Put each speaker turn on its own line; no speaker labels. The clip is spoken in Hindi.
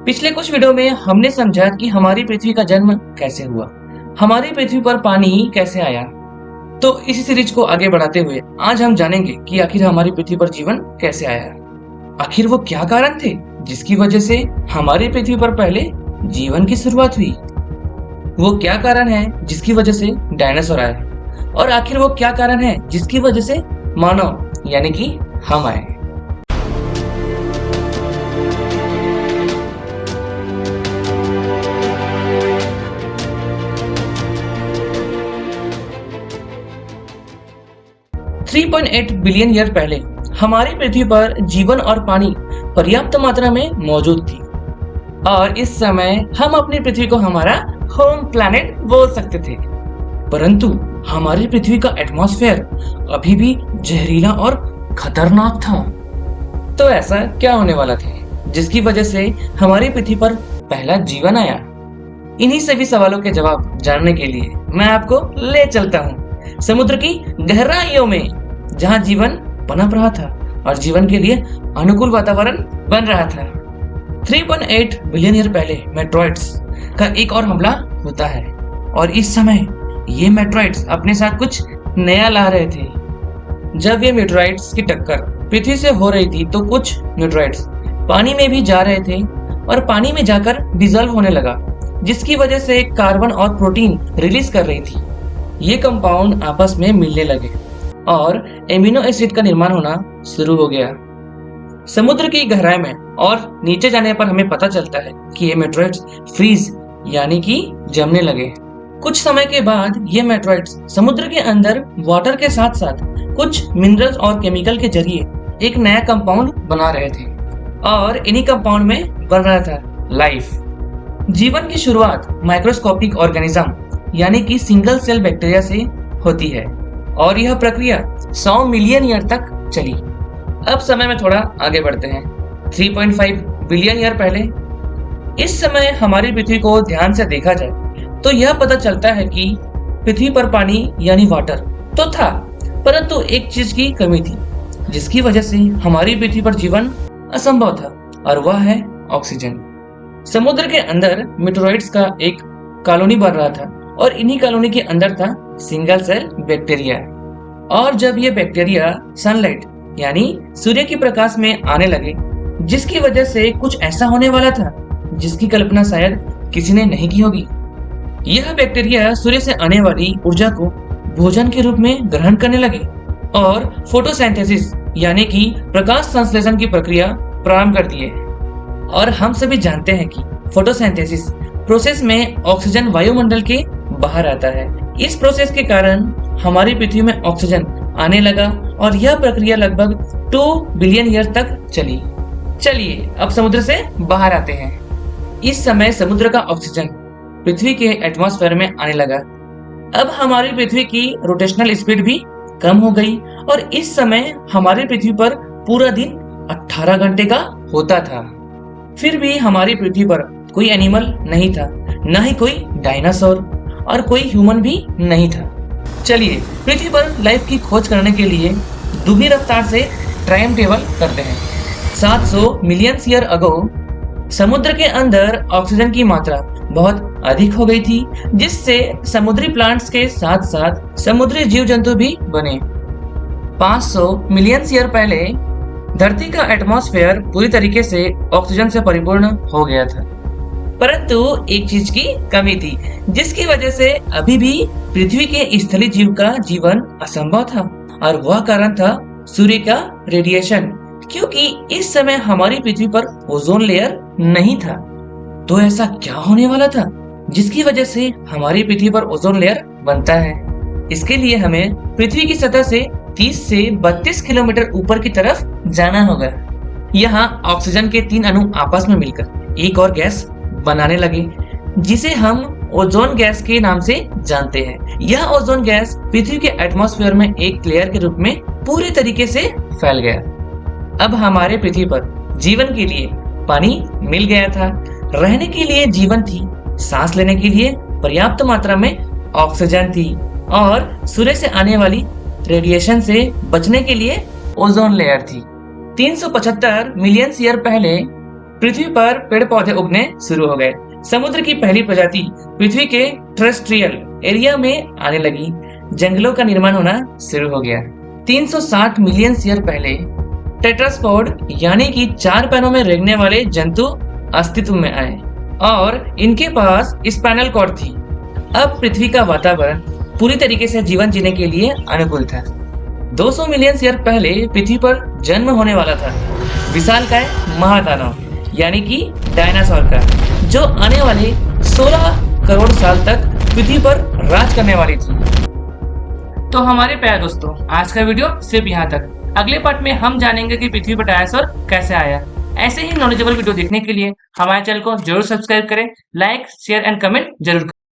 पिछले कुछ वीडियो में हमने समझा कि हमारी पृथ्वी का जन्म कैसे हुआ, हमारी पृथ्वी पर पानी कैसे आया। तो इसी सीरीज को आगे बढ़ाते हुए आज हम जानेंगे कि आखिर हमारी पृथ्वी पर जीवन कैसे आया। आखिर वो क्या कारण थे जिसकी वजह से हमारी पृथ्वी पर पहले जीवन की शुरुआत हुई। वो क्या कारण है जिसकी वजह से डायनासोर आए, और आखिर वो क्या कारण है जिसकी वजह से मानव यानी कि हम आए। 3.8 बिलियन ईयर पहले हमारी पृथ्वी पर जीवन और पानी पर्याप्त मात्रा में मौजूद थी, और इस समय हम अपनी पृथ्वी को हमारा होम प्लैनेट बोल सकते थे। परंतु हमारी पृथ्वी का एटमॉस्फेयर अभी भी जहरीला और खतरनाक था। तो ऐसा क्या होने वाला था जिसकी वजह से हमारी पृथ्वी पर पहला जीवन आया? इन्हीं सभी सवालों के जवाब जानने के लिए मैं आपको ले चलता हूँ समुद्र की गहराइयों में, जहाँ जीवन पनप रहा था और जीवन के लिए अनुकूल वातावरण बन रहा था। 3.8 बिलियन ईयर पहले मेट्रॉइड्स का एक और हमला होता है, और इस समय ये मेट्रॉइड्स अपने साथ कुछ नया ला रहे थे। जब ये मेट्रॉइड्स की टक्कर पृथ्वी से हो रही थी तो कुछ मेट्रॉइड्स पानी में भी जा रहे थे और पानी में जाकर डिजॉल्व होने लगा, जिसकी वजह से कार्बन और प्रोटीन रिलीज कर रही थी। ये कंपाउंड आपस में मिलने लगे और एमिनो एसिड का निर्माण होना शुरू हो गया। समुद्र की गहराई में और नीचे जाने पर हमें पता चलता है कि ये मेट्रॉइड्स फ्रीज यानी कि जमने लगे। कुछ समय के बाद ये मेट्रॉइड्स समुद्र के अंदर वाटर के साथ साथ कुछ मिनरल्स और केमिकल के जरिए एक नया कंपाउंड बना रहे थे, और इन्हीं कंपाउंड में बन रहा था लाइफ। जीवन की शुरुआत माइक्रोस्कोपिक ऑर्गेनिज्म यानी कि सिंगल सेल बैक्टीरिया से होती है, और यह प्रक्रिया 100 मिलियन ईयर तक चली। अब समय में थोड़ा आगे बढ़ते हैं 3.5 बिलियन ईयर पहले। इस समय हमारी पृथ्वी को ध्यान से देखा जाए तो यह पता चलता है कि पृथ्वी पर पानी यानी वाटर तो था, परंतु एक चीज की कमी थी जिसकी वजह से हमारी पृथ्वी पर जीवन असंभव था, और वह है ऑक्सीजन। समुद्र के अंदर मेटेरोइड्स का एक कॉलोनी बन रहा था, और इन्हीं कॉलोनी के अंदर था सिंगल सेल बैक्टीरिया। और जब ये बैक्टीरिया सनलाइट यानी सूर्य के प्रकाश में आने लगे, जिसकी वजह से कुछ ऐसा होने वाला था जिसकी कल्पना शायद किसी ने नहीं की होगी। यह बैक्टीरिया सूर्य से आने वाली ऊर्जा को भोजन के रूप में ग्रहण करने लगे और फोटोसिंथेसिस यानी कि प्रकाश संश्लेषण की प्रक्रिया प्रारंभ कर दिए। और हम सभी जानते हैं कि फोटोसिंथेसिस प्रोसेस में ऑक्सीजन वायुमंडल के बाहर आता है। इस प्रोसेस के कारण हमारी पृथ्वी में ऑक्सीजन आने लगा, और यह प्रक्रिया लगभग 2 बिलियन ईयर तक चली। चलिए अब समुद्र से बाहर आते हैं। इस समय समुद्र का ऑक्सीजन पृथ्वी के एटमॉस्फेयर में आने लगा। अब हमारी पृथ्वी की रोटेशनल स्पीड भी कम हो गई, और इस समय हमारी पृथ्वी पर पूरा दिन 18 घंटे का होता था। फिर भी हमारी पृथ्वी पर कोई एनिमल नहीं था, न ही कोई डायनासोर, और कोई ह्यूमन भी नहीं था। चलिए पृथ्वी पर लाइफ की खोज करने के लिए दुगनी रफ्तार से टाइम टेबल करते हैं। 700 मिलियन ईयर अगो समुद्र के अंदर ऑक्सीजन की मात्रा बहुत अधिक हो गई थी, जिससे समुद्री प्लांट्स के साथ साथ समुद्री जीव जंतु भी बने। 500 मिलियन ईयर पहले धरती का एटमॉस्फेयर पूरी तरीके से ऑक्सीजन से परिपूर्ण हो गया था, परंतु एक चीज की कमी थी जिसकी वजह से अभी भी पृथ्वी के स्थलीय जीव का जीवन असंभव था, और वह कारण था सूर्य का रेडिएशन, क्योंकि इस समय हमारी पृथ्वी पर ओजोन लेयर नहीं था। तो ऐसा क्या होने वाला था जिसकी वजह से हमारी पृथ्वी पर ओजोन लेयर बनता है? इसके लिए हमें पृथ्वी की सतह से 30 से 32 किलोमीटर ऊपर की तरफ जाना होगा। यहाँ ऑक्सीजन के 3 अणु आपस में मिलकर एक और गैस बनाने लगे, जिसे हम ओजोन गैस के नाम से जानते हैं। यह ओजोन गैस पृथ्वी के एटमॉस्फेयर में एक लेयर के रूप में पूरे तरीके से फैल गया। अब हमारे पृथ्वी पर जीवन के लिए पानी मिल गया था, रहने के लिए जीवन थी, सांस लेने के लिए पर्याप्त मात्रा में ऑक्सीजन थी, और सूर्य से आने वाली रेडिएशन से बचने के लिए ओजोन लेयर थी। 375 मिलियन ईयर पहले पृथ्वी पर पेड़ पौधे उगने शुरू हो गए। समुद्र की पहली प्रजाति पृथ्वी के टेरेस्ट्रियल एरिया में आने लगी। जंगलों का निर्माण होना शुरू हो गया। 360 मिलियन ईयर पहले टेट्रास्पोड यानी कि 4 पैरों में रेंगने वाले जंतु अस्तित्व में आए और इनके पास स्पाइनल कॉर्ड थी। अब पृथ्वी का वातावरण पूरी तरीके से जीवन जीने के लिए अनुकूल था। 200 मिलियन ईयर पहले पृथ्वी पर जन्म होने वाला था विशालकाय महादानव यानी कि डायनासोर का, जो आने वाले 16 करोड़ साल तक पृथ्वी पर राज करने वाली थी। तो हमारे प्यारे दोस्तों, आज का वीडियो सिर्फ यहाँ तक। अगले पार्ट में हम जानेंगे कि पृथ्वी पर डायनासोर कैसे आया। ऐसे ही नॉलेजेबल वीडियो देखने के लिए हमारे चैनल को जरूर सब्सक्राइब करें, लाइक शेयर एंड कमेंट जरूर करें।